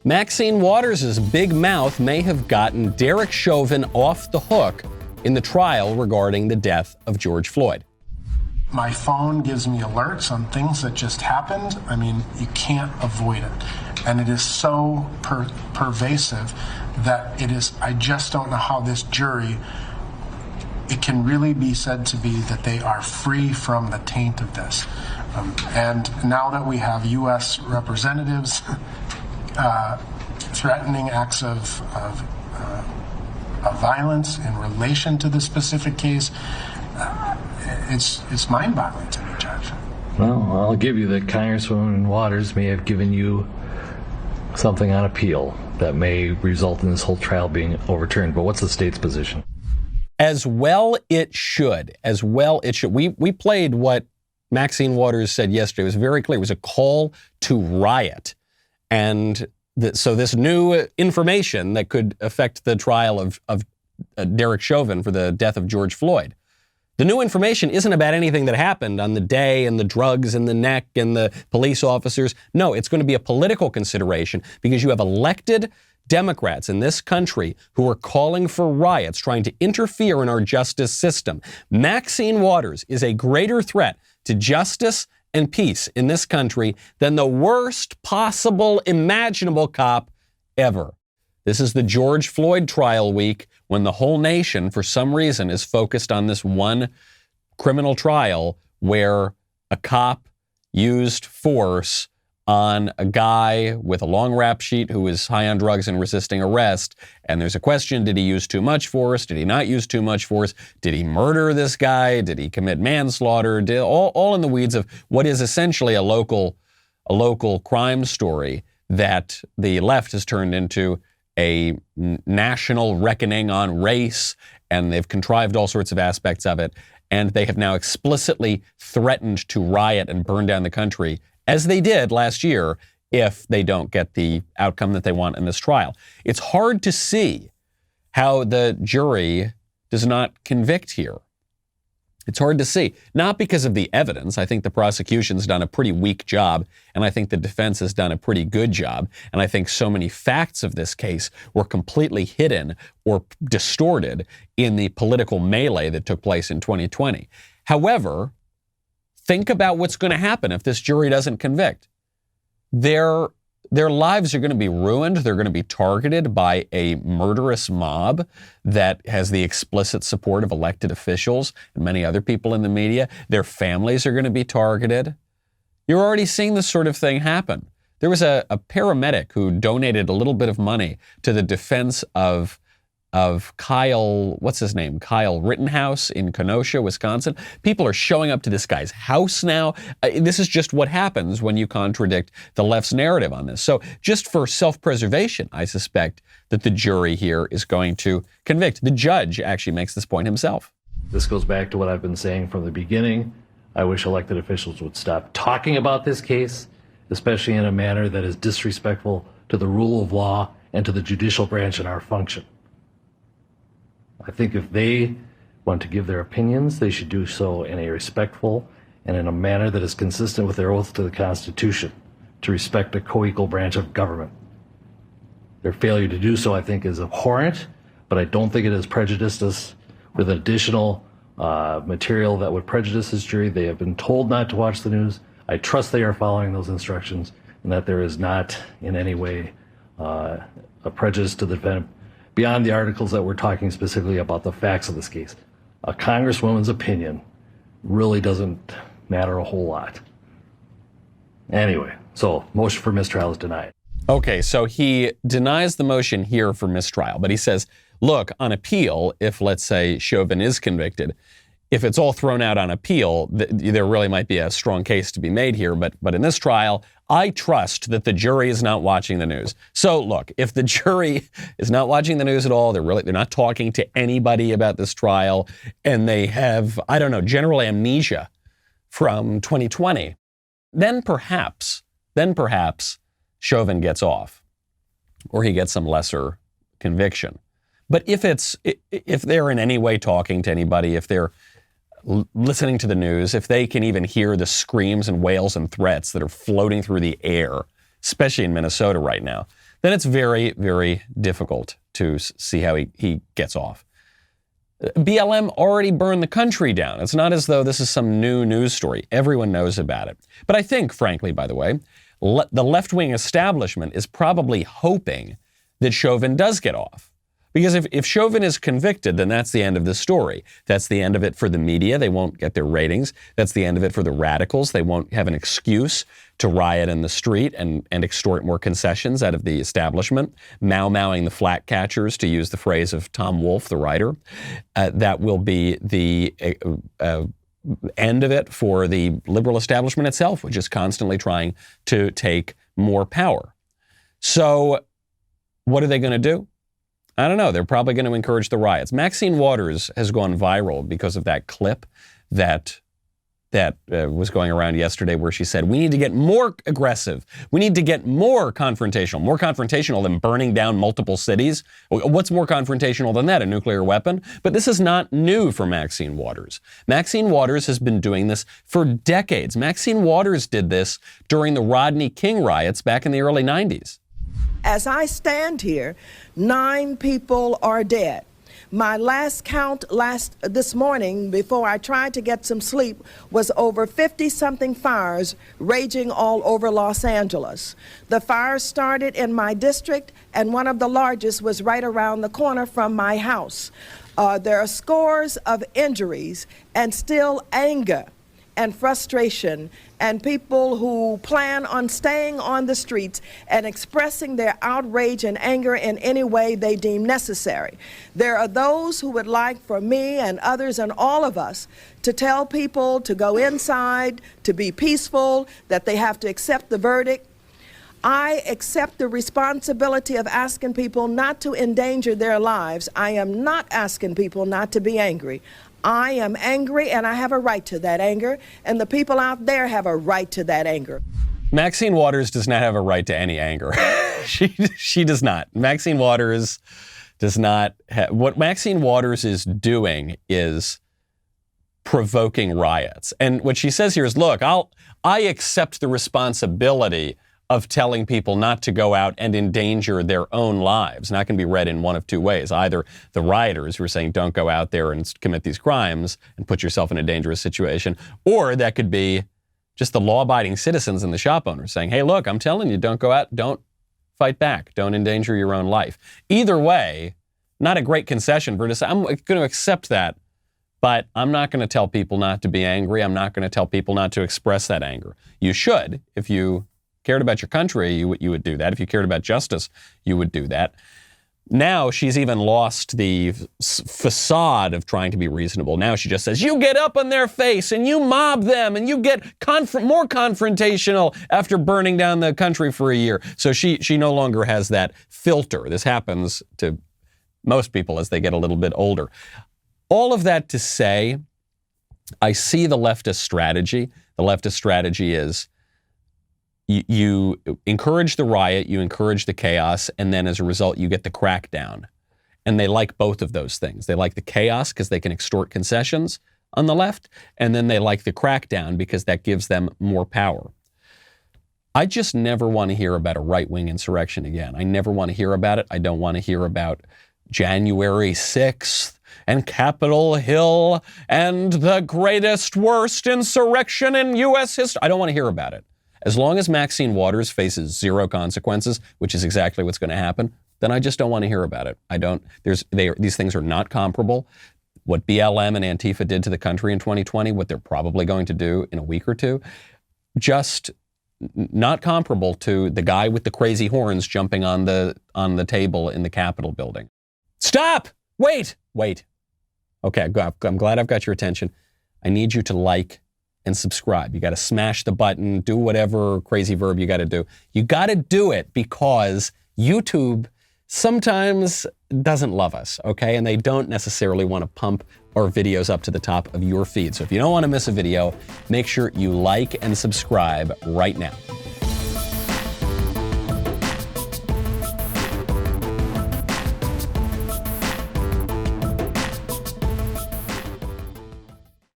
Maxine Waters' big mouth may have gotten Derek Chauvin off the hook in the trial regarding the death of George Floyd. My phone gives me alerts on things that just happened. I mean, you can't avoid it. And it is so pervasive that I just don't know how this jury, it can really be said to be that they are free from the taint of this. And now that we have U.S. representatives threatening acts of violence in relation to this specific case, it's mind-boggling to me, Judge. Well, I'll give you that Congresswoman Waters may have given you something on appeal that may result in this whole trial being overturned. But what's the state's position? As well it should. As well it should. We played what Maxine Waters said yesterday. It was very clear. It was a call to riot. And so this new information that could affect the trial of Derek Chauvin for the death of George Floyd. The new information isn't about anything that happened on the day and the drugs and the neck and the police officers. No, it's going to be a political consideration because you have elected Democrats in this country who are calling for riots, trying to interfere in our justice system. Maxine Waters is a greater threat to justice and peace in this country than the worst possible imaginable cop ever. This is the George Floyd trial week when the whole nation, for some reason, is focused on this one criminal trial where a cop used force on a guy with a long rap sheet who was high on drugs and resisting arrest. And there's a question, did he use too much force? Did he not use too much force? Did he murder this guy? Did he commit manslaughter? All in the weeds of what is essentially a local crime story that the left has turned into a national reckoning on race, and they've contrived all sorts of aspects of it. And they have now explicitly threatened to riot and burn down the country, as they did last year, if they don't get the outcome that they want in this trial. It's hard to see how the jury does not convict here. It's hard to see. Not because of the evidence. I think the prosecution's done a pretty weak job, and I think the defense has done a pretty good job. And I think so many facts of this case were completely hidden or distorted in the political melee that took place in 2020. However, think about what's going to happen if this jury doesn't convict. Their lives are going to be ruined. They're going to be targeted by a murderous mob that has the explicit support of elected officials and many other people in the media. Their families are going to be targeted. You're already seeing this sort of thing happen. There was a paramedic who donated a little bit of money to the defense of Kyle, what's his name? Kyle Rittenhouse in Kenosha, Wisconsin. People are showing up to this guy's house now. This is just what happens when you contradict the left's narrative on this. So just for self-preservation, I suspect that the jury here is going to convict. The judge actually makes this point himself. This goes back to what I've been saying from the beginning. I wish elected officials would stop talking about this case, especially in a manner that is disrespectful to the rule of law and to the judicial branch and our function. I think if they want to give their opinions, they should do so in a respectful and in a manner that is consistent with their oath to the Constitution, to respect a co-equal branch of government. Their failure to do so, I think, is abhorrent, but I don't think it has prejudiced us with additional material that would prejudice this jury. They have been told not to watch the news. I trust they are following those instructions and that there is not in any way a prejudice to the defendant beyond the articles that we're talking specifically about the facts of this case. A congresswoman's opinion really doesn't matter a whole lot. Anyway, so motion for mistrial is denied. Okay, so he denies the motion here for mistrial, but he says, look, on appeal, if let's say Chauvin is convicted, if it's all thrown out on appeal, there really might be a strong case to be made here. But in this trial, I trust that the jury is not watching the news. So look, if the jury is not watching the news at all, they're not talking to anybody about this trial, and they have, I don't know, general amnesia from 2020, then perhaps Chauvin gets off, or he gets some lesser conviction. But if they're in any way talking to anybody, if they're listening to the news, if they can even hear the screams and wails and threats that are floating through the air, especially in Minnesota right now, then it's very, very difficult to see how he gets off. BLM already burned the country down. It's not as though this is some new news story. Everyone knows about it. But I think, frankly, by the way, the left-wing establishment is probably hoping that Chauvin does get off. Because if Chauvin is convicted, then that's the end of the story. That's the end of it for the media. They won't get their ratings. That's the end of it for the radicals. They won't have an excuse to riot in the street and extort more concessions out of the establishment, mau-mauing the flat catchers, to use the phrase of Tom Wolfe, the writer. That will be the end of it for the liberal establishment itself, which is constantly trying to take more power. So what are they going to do? I don't know. They're probably going to encourage the riots. Maxine Waters has gone viral because of that clip that was going around yesterday where she said, we need to get more aggressive. We need to get more confrontational than burning down multiple cities. What's more confrontational than that? A nuclear weapon? But this is not new for Maxine Waters. Maxine Waters has been doing this for decades. Maxine Waters did this during the Rodney King riots back in the early 90s. As I stand here, 9 people are dead. My last count this morning, before I tried to get some sleep, was over 50-something fires raging all over Los Angeles. The fires started in my district, and one of the largest was right around the corner from my house. There are scores of injuries and still anger and frustration, and people who plan on staying on the streets and expressing their outrage and anger in any way they deem necessary. There are those who would like for me and others and all of us to tell people to go inside, to be peaceful, that they have to accept the verdict. I accept the responsibility of asking people not to endanger their lives. I am not asking people not to be angry. I am angry, and I have a right to that anger, and the people out there have a right to that anger. Maxine Waters does not have a right to any anger. She does not. Maxine Waters does not. What Maxine Waters is doing is provoking riots. And what she says here is, look, I accept the responsibility of telling people not to go out and endanger their own lives. And that can be read in one of two ways. Either the rioters who are saying don't go out there and commit these crimes and put yourself in a dangerous situation, or that could be just the law-abiding citizens and the shop owners saying, hey, look, I'm telling you, don't go out, don't fight back, don't endanger your own life. Either way, not a great concession for this. I'm going to accept that, but I'm not going to tell people not to be angry. I'm not going to tell people not to express that anger. You should. If you cared about your country, you would do that. If you cared about justice, you would do that. Now she's even lost the facade of trying to be reasonable. Now she just says, you get up in their face and you mob them and you get more confrontational after burning down the country for a year. So she no longer has that filter. This happens to most people as they get a little bit older. All of that to say, I see the leftist strategy. The leftist strategy is you encourage the riot, you encourage the chaos, and then as a result, you get the crackdown. And they like both of those things. They like the chaos because they can extort concessions on the left, and then they like the crackdown because that gives them more power. I just never want to hear about a right-wing insurrection again. I never want to hear about it. I don't want to hear about January 6th and Capitol Hill and the greatest, worst insurrection in U.S. history. I don't want to hear about it. As long as Maxine Waters faces zero consequences, which is exactly what's going to happen, then I just don't want to hear about it. These things are not comparable. What BLM and Antifa did to the country in 2020, what they're probably going to do in a week or two, just not comparable to the guy with the crazy horns jumping on the table in the Capitol building. Stop! Wait! Okay, I'm glad I've got your attention. I need you to like and subscribe. You got to smash the button, do whatever crazy verb you got to do. You got to do it because YouTube sometimes doesn't love us, okay? And they don't necessarily want to pump our videos up to the top of your feed. So if you don't want to miss a video, make sure you like and subscribe right now.